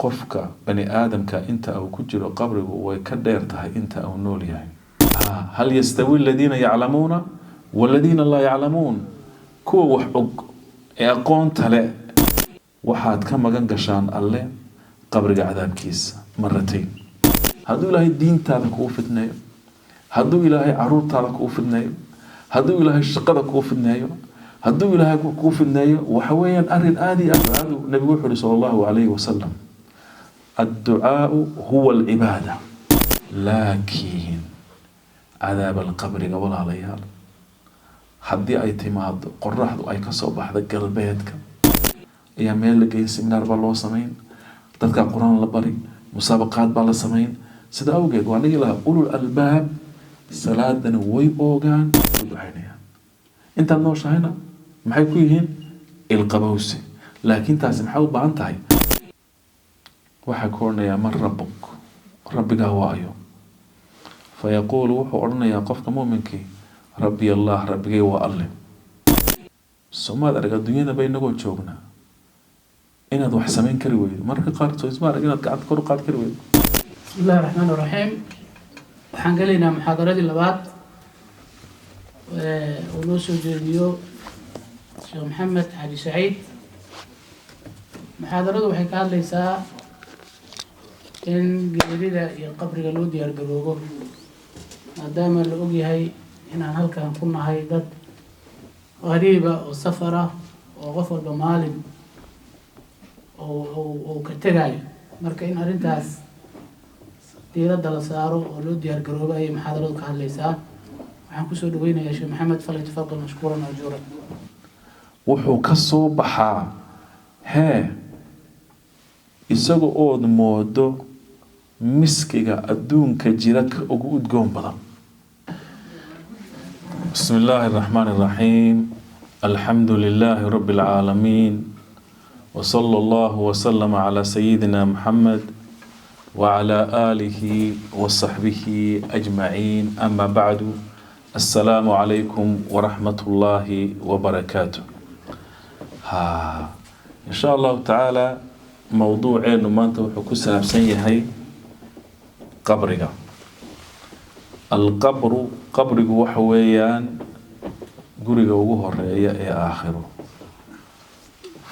qofka bani aadamka inta uu ku jiro qabrigu way ka dheer tahay inta uu nool yahay. hal yastawi alladina yaclamuuna walladina laa yaclamuun, kuwa wax og ee aqoonta leh waxaad ka magan gashaan alle qabriga cadaabkiisa maratayn. hadduu ilaahay diintaada kuu fidneeyo, hadduu ilaahay caruurtaada kuu fidneeyo, hadduu ilaahay shaqada kuu fidneeyo, hadduu ilaahay kuu fidneeyo, waxa weeyaan arrin aad iyo aad nabigu wuxuu yidhi sallallahu alayhi wasallam adducaau huwa alcibaada laakiin cadaab alqabriga walaalayaal haddii ay timaado qoraxdu ay kasoo baxda galbeedka ayaa meel la geeyay, seminaar baa loo samayn, dadka qur-aan la bari, musaabaqaad baa la samayn. sida awgeed waa nigi lahaa ulul albaab salaadana way oogaan way ducaynayaan. intaad nooshahayna maxay ku yihiin ilqabowsi, laakiin taasi maxay u baahan tahay waxaa ku odhanayaa man rabbuk, rabbigaa waa ayo. fayaquulu wuxuu odhanayaa qofka muuminkii rabbi allah, rabbigay waa alle. somaad arag adduunyada ba inagoo joognaa inaad wax samayn kari weydo, marka qaarkood isma arag inaad gacanta kor u qaad kari weydo. بسم الله الرحمن الرحيم. waxaan galaynaa muxaadaradii labaad oo loo soo jeediyo Sheekh Maxamed Xaaji Saciid. muxaadaradu waxay ka hadlaysaa in geerida iyo qabriga loo diyaar garoobo, maadaama la og yahay inaan halkan ku nahay dad qariiba oo safar ah oo qof walba maalin oo ka tegayo. marka in arrintaas diiradda la saaro oo loo diyaar garoobo ayay muxaadaradu ka hadlaysaa. waxaan kusoo dhaweynayaa Sheekh Maxamed, falyatafadal mashkuuran majuuran. wuxuu ka soo baxaa isaga ood moodo miskiga adduunka jira ka ugu udgoon badan. bismi illaahi araxmaani araxiim, alxamdu lilaahi rabbi alcaalamiin, wasala allahu wasalama calaa sayidina muxamed وعلى آله وصحبه أجمعين. أما بعد، السلام عليكم ورحمة الله وبركاته. إن شاء الله تعالى موضوع إنه ما أنت وحكوسها بسيهاي قبرك. القبر قبرك وحويان قرق وهر يا آخره،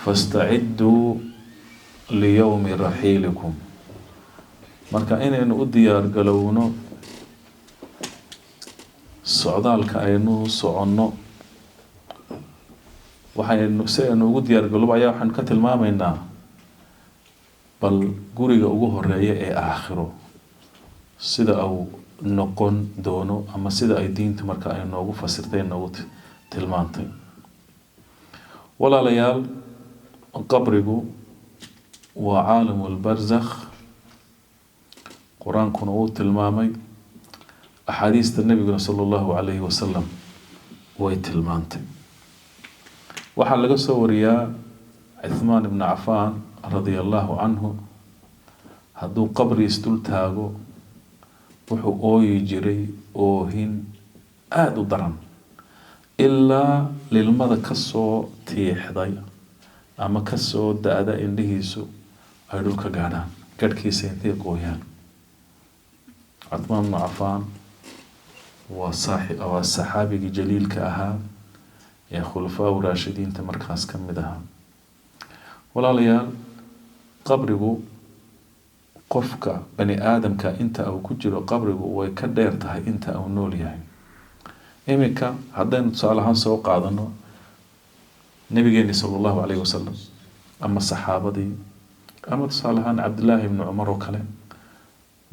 فاستعدوا ليوم رحيلكم. marka inaynu u diyaar galowno socdaalka aynu soconno, waxaynu si aynu ugu diyaar galoobo ayaa waxaan ka tilmaamaynaa bal guriga ugu horeeya ee aakhiro sida uu noqon doono, ama sida ay diintu marka ay noogu fasirtay noogu tilmaantay. walaalayaal, qabrigu waa caalamul barzakh. qur-aankuna uu tilmaamay, axaadiista nabiguna sala allahu calayhi wasalam way tilmaantay. waxaa laga soo wariyaa Cuthmaan ibn Cafaan radia allahu canhu, hadduu qabri isdul taago wuxuu ooyi jiray oohin aada u daran ilaa lilmada kasoo tiixday ama kasoo da-da indhihiisu ay dhulka gaadhaan, garhkiisa intay qooyaan. Cuthmaan ibn Cafaan waa saxaabigii jaliilka ahaa ee khulafaa raashidiinta markaas ka mid ahaa. walaalayaal, qabrigu qofka bani aadamka inta uu ku jiro qabrigu way ka dheer tahay inta uu nool yahay. iminka haddaynu tusaale ahaan soo qaadano nabigeeni sala allahu calayhi wasalam ama saxaabadii, ama tusaale ahaan cabdillaahi ibni cumar oo kale,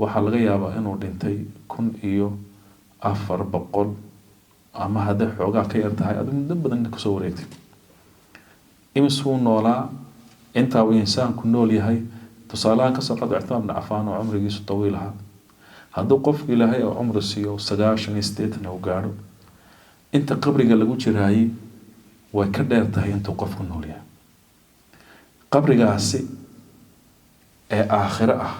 waxaa laga yaabaa inuu dhintay 1400 ama hadday xoogaa ka yar tahay adigu muddo badan kusoo wareegtay. imisuu noolaa intaa uu insaanku nool yahay. tusaalahaan kasoo qaado Cuthmaan ibn Cafaan oo cumrigiisu tawiil ahaa, hadduu qofku ilaahay oo cumri siiyo 98 uu gaadho, inta qabriga lagu jiraayay way ka dheer tahay intuu qofku nool yahay. qabrigaasi ee aakhiro ah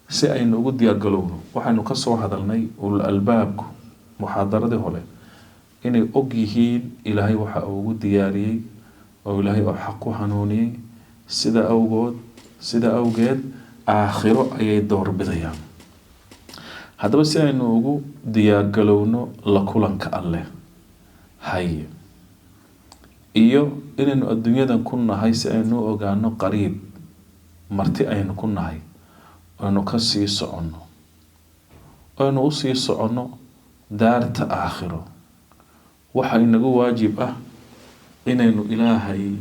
si aynu ugu diyaar galowno, waxaynu ka soo hadalnay ulul albaabku muxaadaradii hore inay og yihiin ilaahay waxa uu ugu diyaariyey oo ilaahay oo xaq ku hanuuniyey. sida awgeed aakhiro ayay door bidayaan. haddaba si aynu ugu diyaargalowno la kulanka alleh haye iyo inaynu adduunyadan ku nahay si aynu ogaano qariib marti aynu ku nahay aynu ka sii soconno aynu u sii soconno daarta aakhiro waxa inagu waajib ah inaynu ilaahay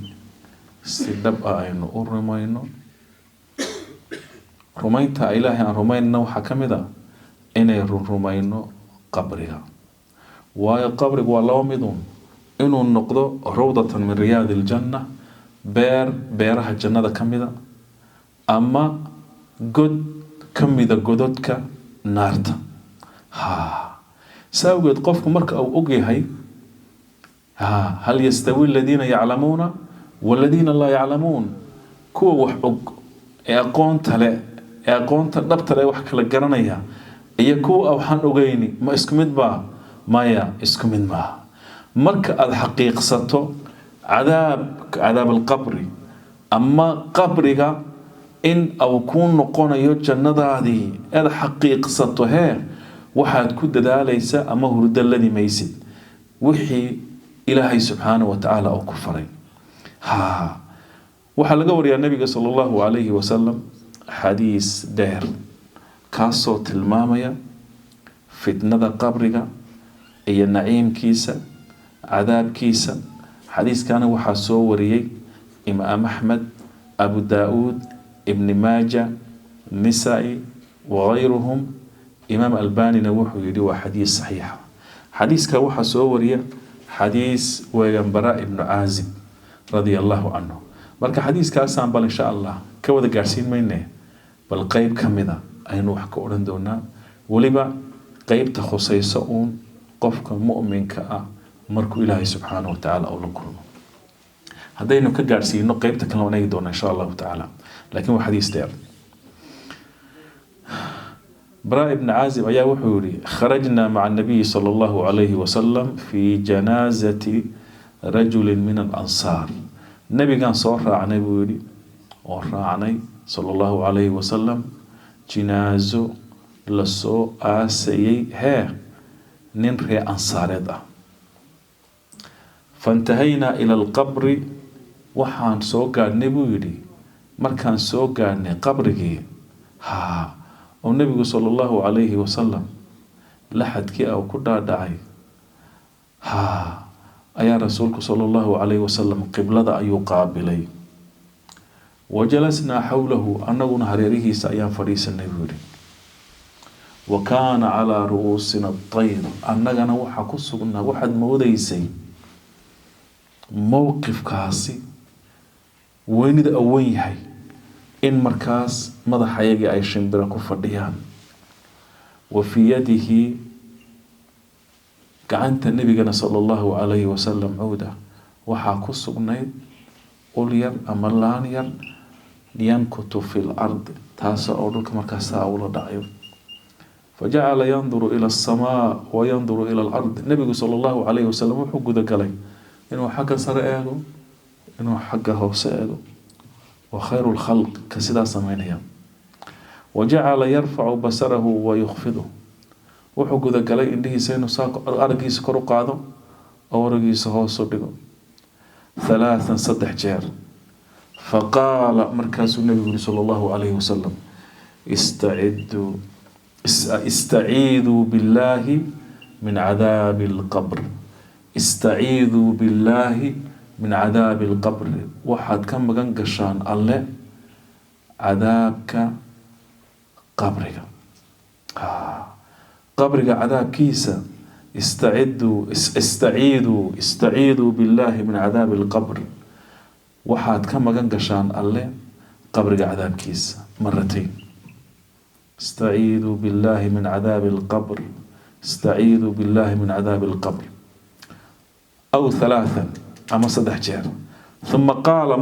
si dhab ah aynu u rumayno. rumaynta ilaahay aan rumaynna waxaa ka mid ah inay rumayno qabriga, waayo qabrigu waa laba midun inuu noqdo rawdatan min riyaadi aljanna, beeraha jannada ka mida, ama god ka mida gododka naarta. saawgeed qofku marka uu ogyahay hal yastawi aladiina yaclamuuna waladiina laa yaclamuun, kuwa wax og ee aqoonta leh ee aqoonta dhabta leh wax kala garanaya iyo kuwa waxaan ogeyni ma isku mid baa? maya, isku mid maaha. marka aad xaqiiqsato cadaab alqabri ama qabriga in uu kuu noqonayo jannadaadii aad xaqiiqsato waxaad ku dadaalaysa ama hurdaladi maysid wixii ilaahay subxaanahu wa tacaala uu ku faray. waxaa laga wariyaa nabiga sala allahu calayhi wasalam xadiis dheer kaasoo tilmaamaya fitnada qabriga iyo naciimkiisa, cadaabkiisa. xadiiskana waxaa soo wariyey imaam axmed, abu daauud, ibni maaja, nisaa-i wagayruhum. imaam albanina wuxuu yidhi waa xadiis saxiixa. xadiiska waxaa soo wariya xadiis weegan bara ibnu caazib radia allahu canhu. marka xadiiskaasaan bal insha allah ka wada gaarsiin mayne, bal qeyb ka mida aynu wax ka odhan doonaa, weliba qeybta khusaysa uun qofka mu'minka ah markuu ilaahay subxaanahu wa tacaala uu la kulmo. haddaynu ka gaarsiino qeybta kale waan eegi doonaa insha allahu tacaala, laakiin waa xadiis dheer. براء بن عازب ayaa wuxuu yiri kharajna ma'a nabiy sallallahu alayhi wa sallam fi janazati rajul min al-ansar. nabigan soo raacnay buu yiri oo raacnay sallallahu alayhi wa sallam jinaazo la soo aasayay nin reer ansaareed ah. fantahayna ila al-qabr, waxaan soo gaadhnay buu yiri markaan soo gaadhnay qabrigii oo nabigu sallallahu alayhi wa sallam laxadkii uu ku dhaadhacay ayaa rasuulku sallallahu alayhi wa sallam qiblada ayuu qaabilay. wajalasnaa xawlahu, annaguna hareerihiisa ayaan fadhiisanay buu yidhi. wa kaana calaa ru'uusina atayr, annagana waxaa ku sugnaa waxaad moodaysay mowqifkaasi weynida awan yahay in markaas madaxayagii ay shimbira ku fadhiyaan. wa fii yadihi, gacanta nabigana sallallahu alayhi wasalam cawda waxaa ku sugnayd ul yar ama laan yar yankutu fi lardi, taasa oo dhulka markaasaa ula dhacayo. fajacala yanduru ila asamaa wa yanduru ila alard. nabigu sallallahu alayhi wasalam wuxuu gudagalay inuu xagga sare eego, inuu xagga hoose eego. وخير الخلق كسدا سمينيا. وجعل يرفع بصره ويخفضه، wuxuu guda galay indhihiisa inuu aragiisa kor u qaado oo aragiisa hoos u dhigo 3 jeer. faqaala, markaasuu nabigu sallallahu alayhi wasallam istaciiduu billahi min cadaabi alqabr. istaciiduu billahi min cadaabi alqabri, waxaad ka magan gashaan alle cadaabka qabriga. qabriga cadaabkiisa istaciiduu billahi min cadaabi alqabri, waxaad ka magan gashaan alle qabriga cadaabkiisa maratayn. istaciiduu billahi min cadaabi alqabr, istaciiduu billahi min cadaabi alqabr. aw 3 ama 3 jeer. ثم قال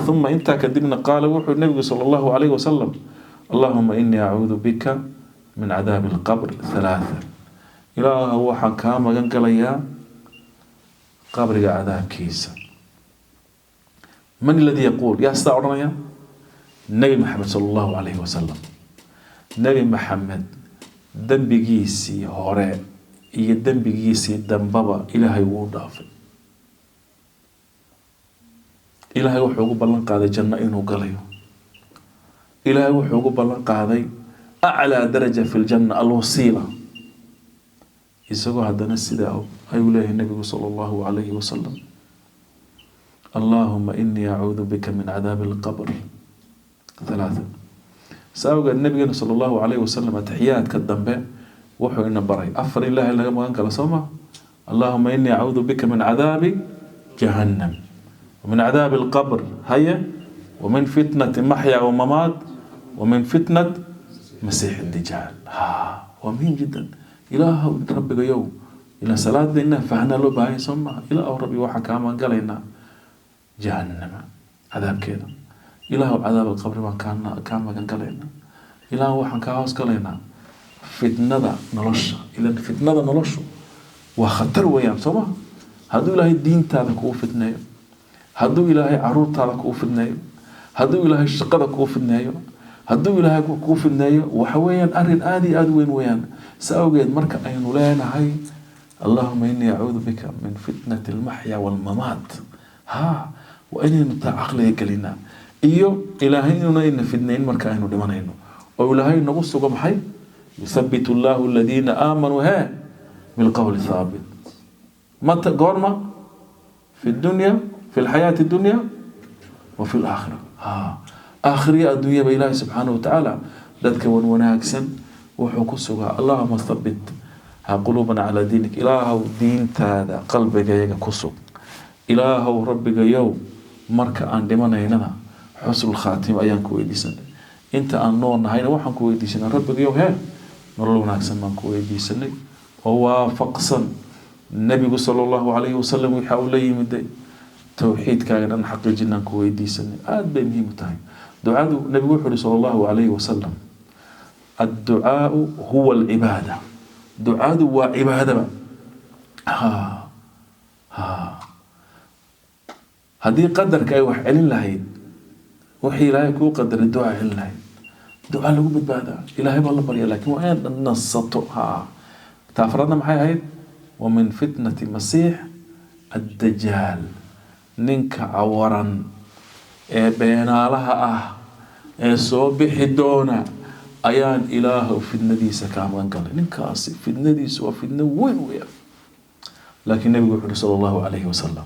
ثم انت كدبنا قال وحو النبي صلى الله عليه وسلم اللهم إني أعوذ بك من عذاب القبر 3. إله هو حكام قال يا قبر عذاب كيسا. من الذي يقول يا استعرنا نبي محمد صلى الله عليه وسلم نبي محمد دنبجيسي هراء يدنبجيسي دنبابا إلهي وضافي إلهي وحوق بلن قاضي جنة إنه قليو إلهي وحوق بلن قاضي أعلى درجة في الجنة الوسيلة يسوى هذا السداء أيوله النبي صلى الله عليه وسلم اللهم إني أعوذ بك من عذاب القبر 3 سأوجد النبي صلى الله عليه وسلم تحيات كالدنباء وحو إن بري أفر الله إلا ما أنك لسوما اللهم إني أعوذ بك من عذاب جهنم ومن عذاب القبر هيا ومن فتنة محيا وممات ومن فتنة مسيح الدجال ومهم جدا إله ربك يوم إلى صلاة لنا فهنا له باهي ثم إلى ربي وحكى ما قالنا جهنم عذاب كذا إله عذاب القبر ما كان ما قالنا إله وحكى هاوس قالنا فتنة نلش إلى فتنة نلش وخطر ويام ثم هذو إله الدين تاعك وفتنة هذو إله عروض تاعك وفتنة هذو إله الشقة وفتنة هذو إله وفتنة وحويا أرن آدي أدوين ويان سأوجد مركا أين ولانا هاي اللهم إني أعوذ بك من فتنة المحيا والممات وإني نتاع عقلي قلنا إلهينا إن فتنين مركا أين ولمانينو وإلهي نبص قم حي يثبت الله الذين آمنوا بالقول الثابت متى قرما في الدنيا في الحياة الدنيا وفي الآخرة آخرية الدنيا بإله سبحانه وتعالى ذاتك وناكسن وحكسها اللهم ثبت قلوبنا على دينك إله دين تاذا قلبك يجا كسب إله ربك يوم مركا أن دمنا هنا حسن الخاتم أيان كويديسن انت أن نورنا هاينا وحن كويديسن ربك يوم هاي نرلو ناكسن من كويديسن هو فقصا النبي صلى الله عليه وسلم يحاول لي مدي توحيد كان أن حق جنان كويديسن آد بمهم تاي دعاء النبي صلى الله عليه وسلم الدعاء هو العبادة دعاء وعبادة هذه قدرك أي وح علم لهيد وحي لا يكون قدر الدعاء علم لهيد دعاء له بالبادة إلهي بالله بريا لكن وين نصتها تفرضنا معي هيد ومن فتنة مسيح الدجال ننك عورا بينا لها صوبح دونا أيان إله في النديس كامل قال ننكاسي في النديس وفي النوين ويا لكن النبي صلى الله عليه وسلم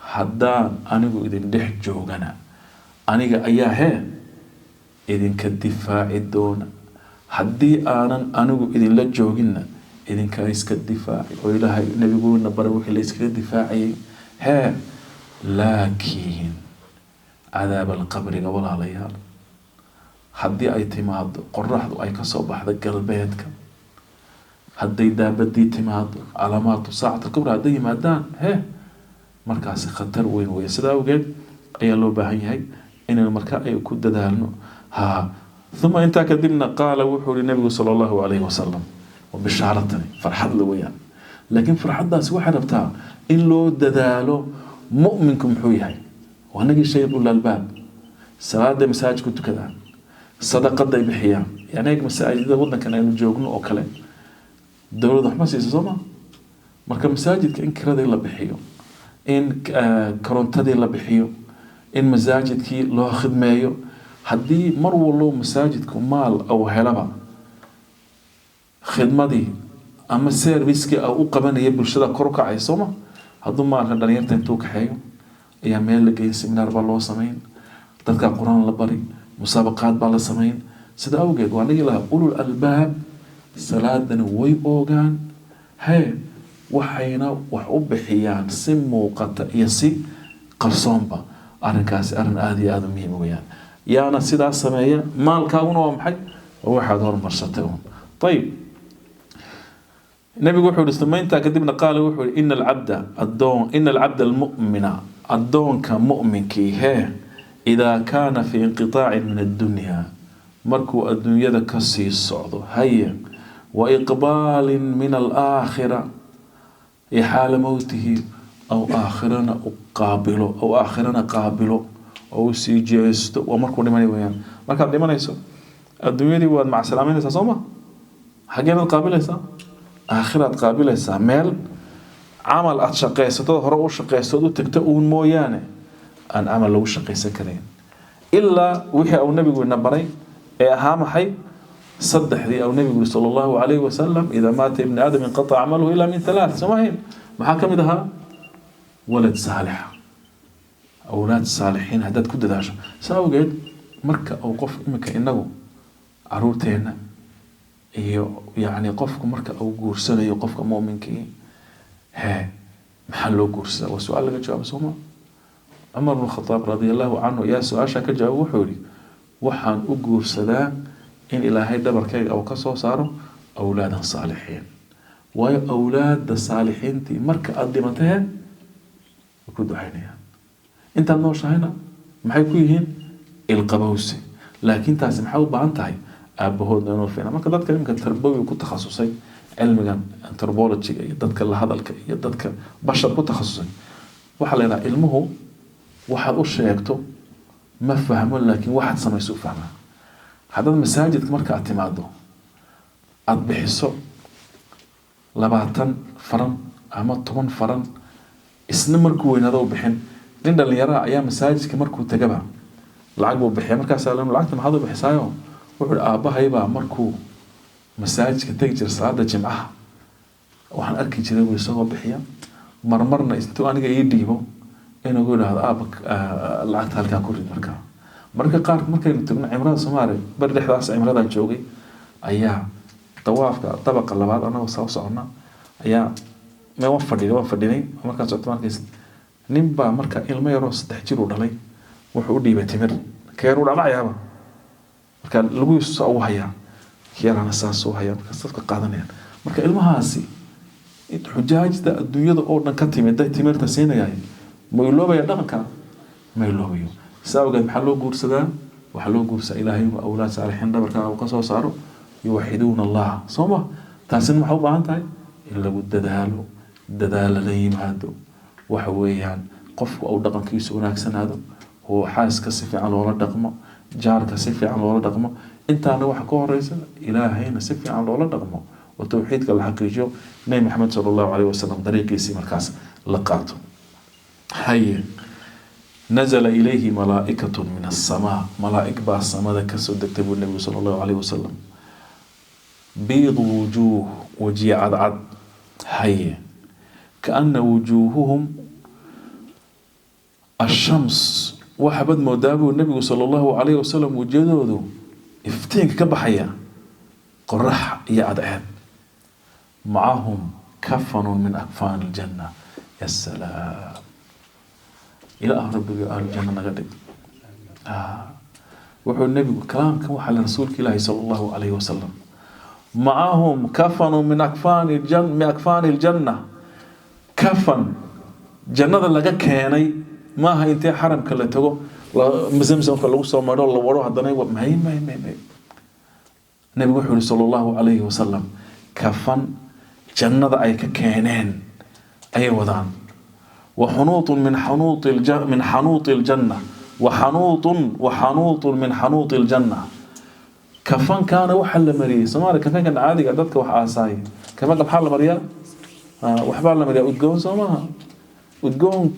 حدان أنيقو إذن دح جوغنا أنيقا أياه إذن كالدفاع الدونا حدي أنيقو إذن لجوغنا إذن كايس كالدفاع وإله النبي يقول نبروح ليس كالدفاعي لكن عذاب القبر قبل عليها haddii ay timaado qoraxdu ay ka soo baxdo galbeedka hadday daabadii timaado calaamaatu saacada kubra hadday yimaadaan markaasi khatar weyn weeye sidaa awgeed ayaa loo baahan yahay inaynu marka ay ku dadaalno ثم انت كدبنا قال وحول النبي صلى الله عليه وسلم وبشارتني فرحت له وياه لكن فرحت داس واحد بتاع ان لو ددالو مؤمنكم حويهي وانا شيء يقول الباب صلاه مساج كنت كذا صدقه بحيام يعني هيك مساجد ودنا كان انو جوجنا او كله دولده ما سيسوما marka masaajidka in kirada la bixiyo in korontadii la bixiyo in masaajidkii loo khidmeeyo haddii mar wallo masaajidku maal aw helaba khidmadii ama serviceki u qabanaya bulshada kor u kacayso ma hadduu maalka dhalinyarta intuu kaxeeyo ayaa meel la geeyo seminar baa loo sameyn dadka quraan la bari musaabaqaad baa la sameyn sida awgeed waa nigi lahaa ulul albaab salaadana way oogaan waxayna wax u bixiyaan si muuqata iyo si qarsoonba arrinkaasi arrin aad iyo aad u muhiim weeyaan yaana sidaas sameeya maalkaaguna waa maxay waxaad hormarsatay طيب النبي وحول استمينتا كدبنا قال وحول إن العبد المؤمن الدون كمؤمن كي إذا كان في انقطاع من الدنيا مركو الدنيا ذا كسي الصعد هيا وإقبال من الآخرة حال موته أو آخرنا قابله oo sii jeesto waa markuu dhimanay weeyaan markaad dhimanayso adduunyadii waad macsalaameynaysaa soo ma xageed qaabilaysaa aakhiraad qaabilaysaa meel camal aad shaqaysato hore u shaqaysto u tagto uun mooyaane aan camal lagu shaqaysan karin ilaa wixii uu nabigu ina baray ee ahaa maxay saddexdii uu nabigu sallallahu alayhi wasallam idaa maata ibn aadam inqata amaluhu illa min thalath samahin maxaa kamid ahaa walad saalix awlaad saalixiin haddaad ku dadaasho saawgeed marka uu qof imika inagu caruurteena iyo yani qofku marka uu guursanayo qofka muuminkii maxaa loo guursadaa waa su-aal laga jawaabo sooma cumar bn khataab radiallahu canhu yaa su-aasha ka jawaabo wuxuu yihi waxaan u guursadaa in ilaahay dhabarkayga uu ka soo saaro awlaadan saalixiin waayo awlaada saalixiintii marka aada dhimatee ku ducaynayaan intaad nooshahayna maxay ku yihiin ilqabowsi laakiin taasi maxay u baahan tahay aabahoodna inuu fiicna marka dadka iminka tarbawi ku takhasusay cilmigan anthropology iyo dadka la hadalka iyo dadka bashar ku takhasusay waxa la yiraahdaa ilmuhu waxaad u sheegto ma fahmo laakiin waxaad samayso u fahmaa haddaad masaajidka marka aad timaado aad bixiso 20 faran ama 10 faran isna markuu weynaado u bixin nin dhalinyaro ayaa masaajidka markuu tagaba lacag buu bixiya markaas lacagta maxaad u bixisaayo wuxuu aabahaybaa markuu masaajidka tagi jira salaada jimcaha waxaan arki jiray wuu isagoo bixiya marmarna intuu aniga ii dhiibo inuu yidhaahdo aaba lacagta halkaa ku rid marka qaar markaynu tagno cimrada Soomaaliya bar dhexdaas cimradan joogay ayaa tawaafka tabaqa labaad anagoo soo socona ayaa ma fadhinay markaan socdo markaas nin baa marka ilmo yar oo 3 jir u dhalay wuxuu u dhiibay timir keeru dhacayaaba marka lagu soo hayaa kiyarana saas soo hayaa marka dadka qaadanayaan marka ilmahaasi xujaajta adduunyada oo dhan ka timid timirta siinayay ma iloobaya dhaqanka ma iloobayo saawgeed maxaa loo guursadaa waxa loo guursaa ilaahay oo awlaad saalixiin dhabarka uu ka soo saaro yuwaxiduuna allah sooma taasina maxay u baahan tahay in lagu dadaalo la yimaado waxa weeyaan qofku uu dhaqankiisu wanaagsanaado oo xaaska si fiican loola dhaqmo jaarka si fiican loola dhaqmo intaana waxa ka horeysa ilaahayna si fiican loola dhaqmo oo tawxiidka la xaqiijiyo nabi maxamed sallallahu alayhi wasallam dariiqiisii markaas la qaato haye نزل إليه ملائكة من السماء ملائكة بالسماء كسر دكتب النبي صلى الله عليه وسلم بيض وجوه وجي عد هي كأن وجوههم الشمس وحبد مدابه النبي صلى الله عليه وسلم وجدوده افتين كبحيا قرح يعد معهم كفن من أكفان الجنة يا سلام إلى رب أهل الجنة نقدر وحول النبي كلام كم على رسولك الله صلى الله عليه وسلم معهم كفن من أكفان الجنة كفن جنة لقى كيني ما هي انت حرم كلا تقو مزمزم كلا وصل ما الله وروح هذا ما هي النبي وحول صلى الله عليه وسلم كفن جنة أي كينين أي وضعن وحنوط من حنوط الجنة وحنوط من حنوط الجنة كفن كان وحل مريء سمارة كفن كان عادي قدتك وحاساي كفن كان حل مريء وحبال مريء ودقون سماها ودقون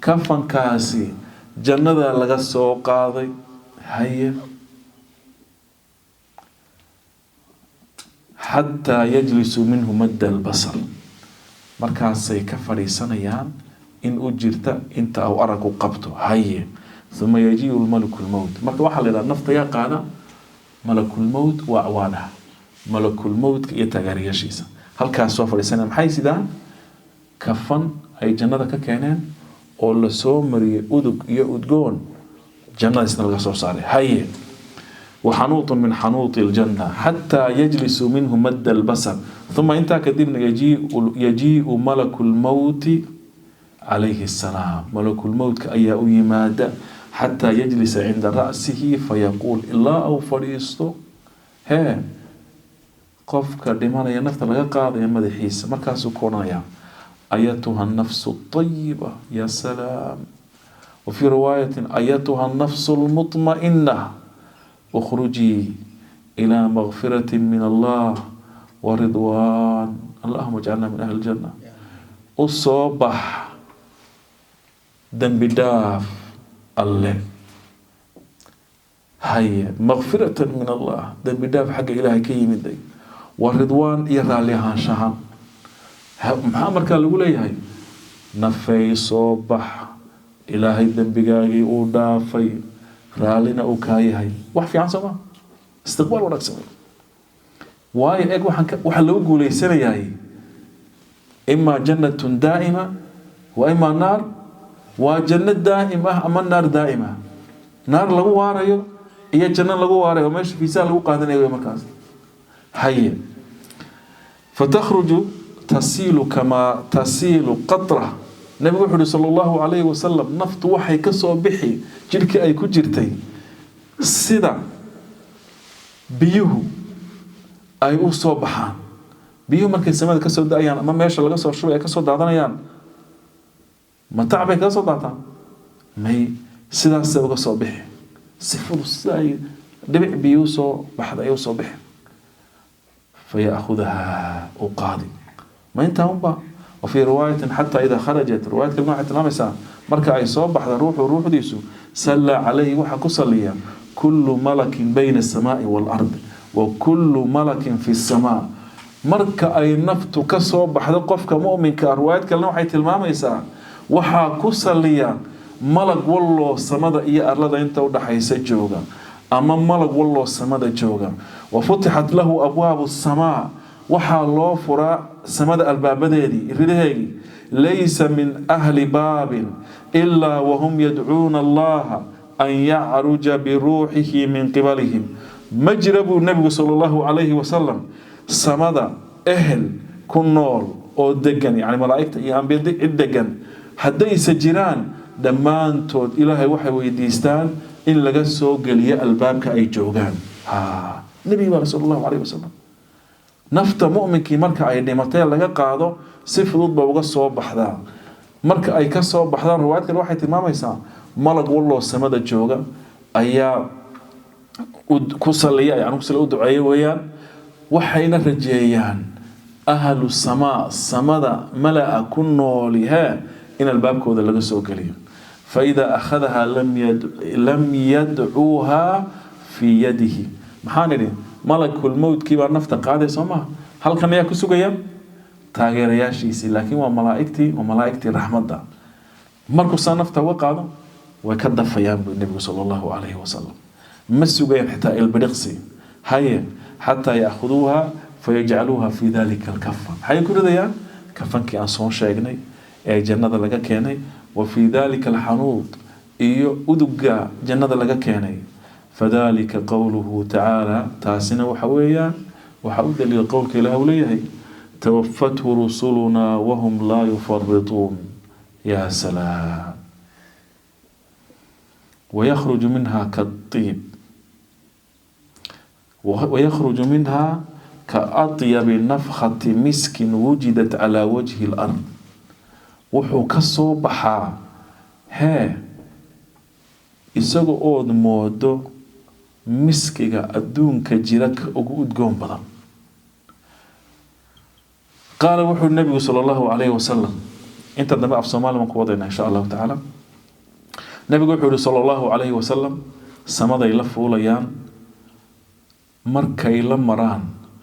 كفن كاسي جنة لغسو قاضي هيا حتى يجلس منه مد البصر مركاسي كفري سنيان إن أجرت أنت أو أرك قبته هي ثم يجيء الملك الموت مرك واحد إذا نفط يا قانا ملك الموت وأعوانه ملك الموت يتغير شيء هل كان سوف لسنا محيس ده كفن أي جنة ككينين أو لسومري أدق يأدقون جنة سنلقى صالح هي وحنوط من حنوط الجنة حتى يجلس منه مد البصر ثم انت كدبنا يجيء ملك الموت عليه السلام ملك الموت كأي يماد حتى يجلس عند رأسه فيقول إلا أو فريستو هي قفك دمان ينفت لغا قاضي مدحيس مركز كونايا أيتها النفس الطيبة يا سلام وفي رواية أيتها النفس المطمئنة اخرجي إلى مغفرة من الله ورضوان اللهم اجعلنا من أهل الجنة الصبح ذنب داف الله هيا مغفرة من الله ذنب داف حق إلهي كي من دي ورضوان يرى لها شهان محمد كان يقول هاي نفي صبح إلهي ذنبقاقي ودافي رالنا وكاي هاي وحفي عن سما استقبال ورق سما واي ايق وحن لو قولي سنة هاي إما جنة دائمة وإما نار وجنة دائمة أما النار دائمة نار لغو واريو هي جنة لغو واريو وماشي في سال لغو قادنا يوم مكاز هيا فتخرج تسيل كما تسيل قطرة نبي محمد صلى الله عليه وسلم نفط وحي كسو بحي جلك أي كجرتي سيدا بيوه أي أصو بحان بيوه مركي السماء كسو دايان أما ماشا لغا سو شوية كسو دادانيان ما تعبي كسو دادان مي سيدا سيدا كسو بحي سفر الساي دبع بيوه سو بحد أيو سو بحي فيأخذها وقاضي ما انت هم بقى وفي رواية حتى إذا خرجت رواية كلمة نامسة مركا أي صوب بحضر روح ديسو سلى عليه وحكو صليا كل ملك بين السماء والأرض وكل ملك في السماء مركا أي نفط كصوب بحضر قفك مؤمن كرواية كلمة نامسة وحكو صليا ملك والله سمد إيا أرلد انت ودحيس جوغا أما ملك والله سمد جوغا وفتحت له أبواب السماء waxaa loo furaa samada albaabadeedii ridaheedii laysa min ahli baabin ilaa wahum yadcuuna allaha an yacruja biruuxihi min qibalihim ma jira buu nabigu sala allahu calayhi wasalam samada ehel ku nool oo degan yani malaa'igta iyo ambiyada cid degan haddaysa jiraan dhammaantood ilaahay waxay weydiistaan in laga soo geliyo albaabka ay joogaan nabiga baa sala allahu calayhi wasalam nafta mu'minkii marka ay dhimatay laga qaado si fudud ba uga soo baxdaa marka ay ka soo baxdaan riwaayadkan waxay tilmaamaysaa malag wallo samada jooga ayaa ku saliya yani ku saliya u duceeyo weeyaan waxayna rajeeyaan ahlu samaa samada malaa ku nooliha in albaabkooda laga soo geliyo فإذا أخذها لم يدعوها في يده محاني ملك الموت كيبا نفط قاعدة سما هل كان ياكو سوغيا تاغير ياشيسي لكن وملائكتي رحمة دا مركو سا نفط وقاعدة وكدف فيان بالنبي صلى الله عليه وسلم مسوغيا حتى البرقسي هيا حتى يأخذوها فيجعلوها في ذلك الكفن هيا كل ذا كفن كي أنصون شايقني أي جنة لغا كيني وفي ذلك الحنوط إيو أدقى جنة لغا كيني فذلك قوله تعالى تاسنا وحويا وحود للقول كله وليه توفته رسلنا وهم لا يفرطون يا سلام ويخرج منها كالطيب ويخرج منها كأطيب نفخة مسك وجدت على وجه الأرض وحو كالصبحة ها إساقو أود مودو مسكيغا أدونك جيرك أقود قوم بضا قال وحو النبي صلى الله عليه وسلم انت النبي في صومال من قوضينا إن شاء الله تعالى النبي وحو صلى الله عليه وسلم سمد يلف وليان مركي لمران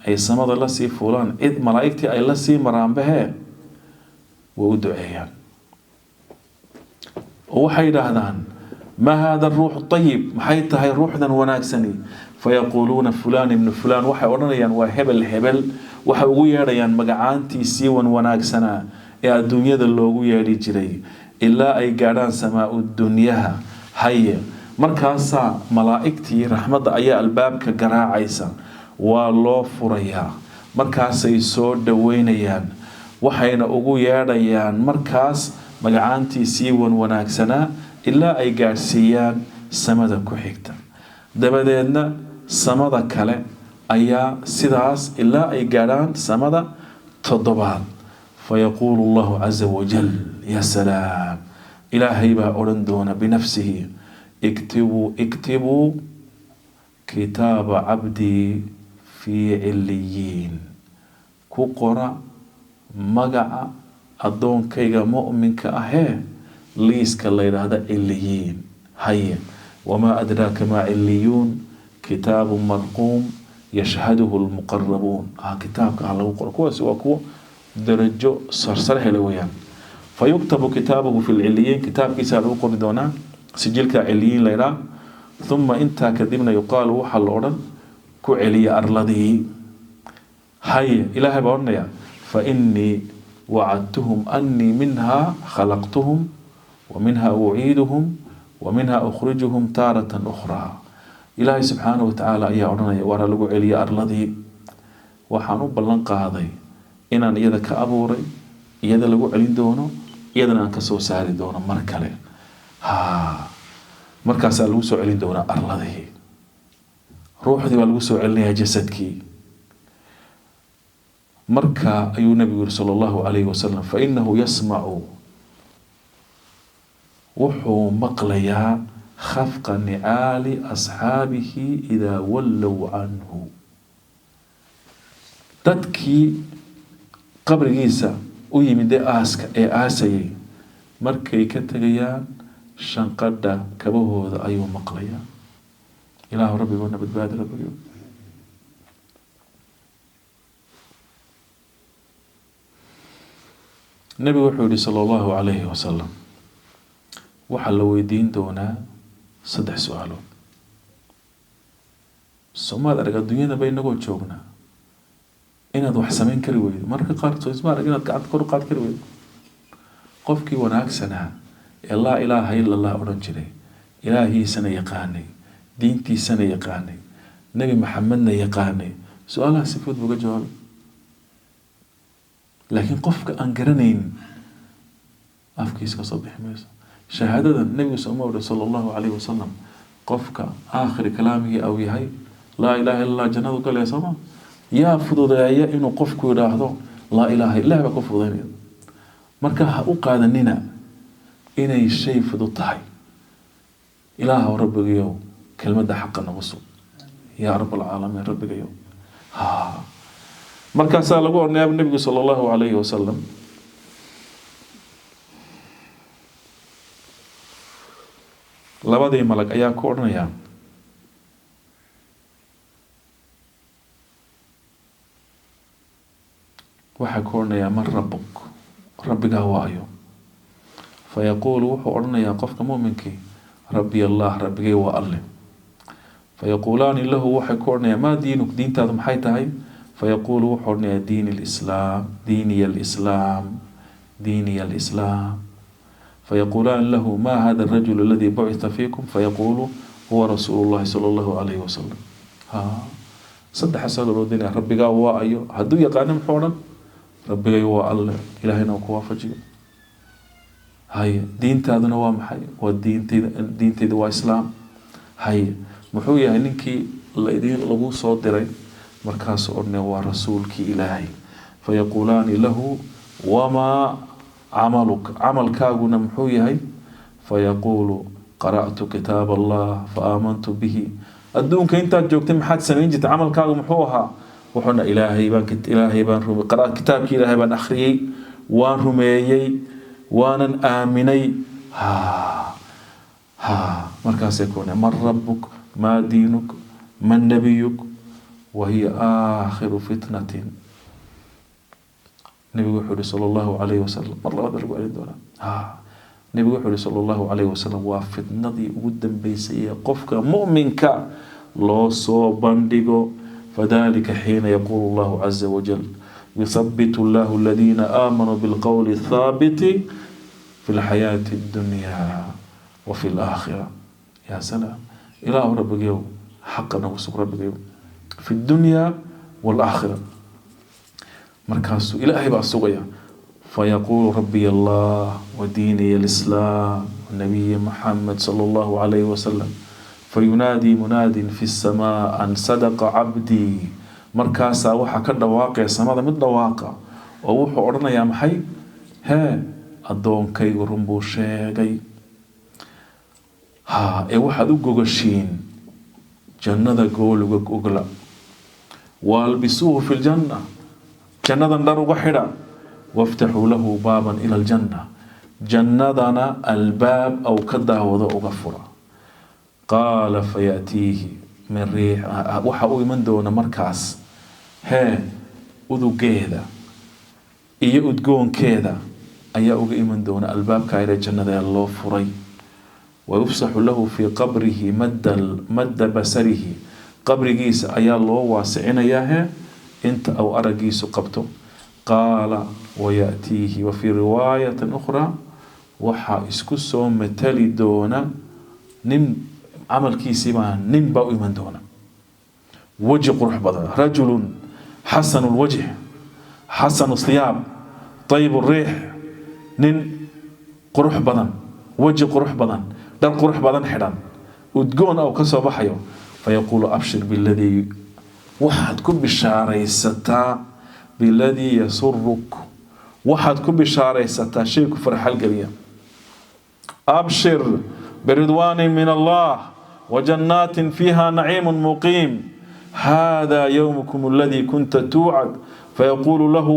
أي سمد لسي فولان إذ ملائكتي أي لسي مران بها وودعيان وحيد هذان ما هذا الروح الطيب محيط هاي روحنا وناكسني فيقولون فلان ابن فلان وحي ورنيان وهبل هبل وحي ويريان مقعانتي سيوان وناكسنا يا الدنيا دلوغو يري جري إلا أي قادان سماء الدنيا هيا مركاسا ملائكتي رحمة أيا الباب كقراء عيسى والله فريا مركاسا يسود دوينيان وحينا أغو يريان مركاس مقعانتي سيوان وناكسنا إلا أي قارسيان سمدا كحيكتا دبديدنا سمدا كالي أيا سيداس إلا أي قاران سمدا تضبال فيقول الله عز وجل يا سلام إلهي با أرندون بنفسه اكتبوا كتاب عبدي في عليين كقرأ مقع أدون كيغا مؤمن كأهي ليس كالليل هذا عليين هيا وما أدراك ما عليون كتاب مرقوم يشهده المقربون كتابك على القرآن كويس وكو درجو صرصره لويان فيكتب كتابه في العليين كتاب كيسا لو قردونا سجلك عليين ليرا ثم انت كذبنا يقال وحل الأورن كو علي أرلده هيا إلهي بورنيا فإني وعدتهم أني منها خلقتهم ومنها أعيدهم ومنها أخرجهم تارة أخرى إلهي سبحانه وتعالى يا أرنيا ورا لغو علي أرلده وحانو بلنقا هذي إنان إيادا كأبوري إيادا لغو علين دونو إيادا نان كسو ساري دونو مركالي مركاسا لغو سو علين دونو أرلده روح دي لغو سو عليها جسدكي مركا أيو نبي صلى الله عليه وسلم فإنه يسمع وحو مقليا خفق نعال أصحابه إذا ولوا عنه تدكي قبر جيسا ويمد آسك آسي مركي كتغيان شنقدا كبوه ذا أيو مقليا إله ربي ونبت بعد ربي النبي وحوري صلى الله عليه وسلم وحل ويدين دونا صدح سؤالون سوما أرجع الدنيا بيننا جوجنا إن هذا حسمين كرويد مرة قارت اسمع رجعنا قاعد كرو قاعد كرويد قفكي وناك سنة الله إله إلا الله أرنجري إلهي سنة يقاني دينتي سنة يقاني نبي محمدنا يقاني سؤالها سفود بقى جواب لكن قفك أنقرنين أفكيس كصبح ميس شهادة النبي صلى الله عليه وسلم قفك آخر كلامه أو يهي لا إله إلا الله جنة قال يا سما يا فضوضايا إنه قفك يراهدو لا إله إلا الله بكفضين مركا أقعد الننا إنه الشيء فضوطهي إله ربك يو كلمة حقا نغصو يا رب العالمين ربك يو مركا سألقوا النبي صلى الله عليه وسلم labadii malag ayaa ku odhanaya waxaa ku odhanayaa man rabbuk rabbigaa waayo fayaquulu wuxuu odhanayaa qofka mu'minkii rabbi allah rabbigay waa alle fayaquulaani lahu waxay ku odhanayaa maa diinuk diintaadu maxay tahay fayaquulu wuxuu odhanayaa diiniya alislaam فيقولان له ما هذا الرجل الذي بعث فيكم فيقول هو رسول الله صلى الله عليه وسلم صدح سأل الدين ربي قاوة أيو هدو يقانا محورا ربي قاوة الله إلهنا وكوافجي هاي دين تادنا وامحي والدين تدوى إسلام هاي محوية إنكي الذين لبو صدري مركاس أرني ورسولك إلهي فيقولان له وما عمل كاغنا محويهي فيقول قرأت كتاب الله فآمنت به أدونك أنت جوكت محاد سنين جت عمل كاغ محوها وحنا إلهي بان رمي قرأت كتابك إلهي بان أخريي وان رميي وان آمني مركز يكون من ربك ما دينك من نبيك وهي آخر فتنة نبي وحده صلى الله عليه وسلم مرة هذا رجوع للدولة نبي وحده صلى الله عليه وسلم وفتنة ودم بيسية قفك مؤمنك لا صوبندقو فذلك حين يقول الله عز وجل يثبت الله الذين آمنوا بالقول الثابت في الحياة الدنيا وفي الآخرة يا سلام إله ربك يوم حقا وسق ربك يوم في الدنيا والآخرة مركز إلهي بأسوغيا فيقول ربي الله وديني الإسلام والنبي محمد صلى الله عليه وسلم فينادي مناد في السماء أن صدق عبدي مركز وحا كده واقع سماء من واقع ووحو أرنا يا محي addoonkaygu run buu sheegay waxaad u gogashiin jannada gooluga ogla waalbisuuhu fi ljanna jannadan dhar uga xidha waftaxuu lahu baaban ila aljanna jannadana albaab aw ka daawado uga fura qaala fayaatiihi min riix waxa u iman doona markaas udugeeda iyo udgoonkeeda ayaa uga iman doona albaabka ila jannada loo furay ويفسح له في قبره مد بصره قبرجيس أيا الله واسعنا ياه أنت أو أرجيس قبته قال ويأتيه وفي رواية أخرى وحا إسكسو متلي دونا نم عمل كيسي ما نم باوي من دونا وجه قرح بدن رجل حسن الوجه حسن الثياب طيب الريح نم قرح بدن وجه قرح بدن دل قرح بدن حدان ودقون أو كسو بحيو فيقول أبشر بالذي واحد كب بشاري ستا بالذي يسرك واحد كب بشاري ستا شيء فرح القرية أبشر برضوان من الله وجنات فيها نعيم مقيم هذا يومكم الذي كنت توعد فيقول له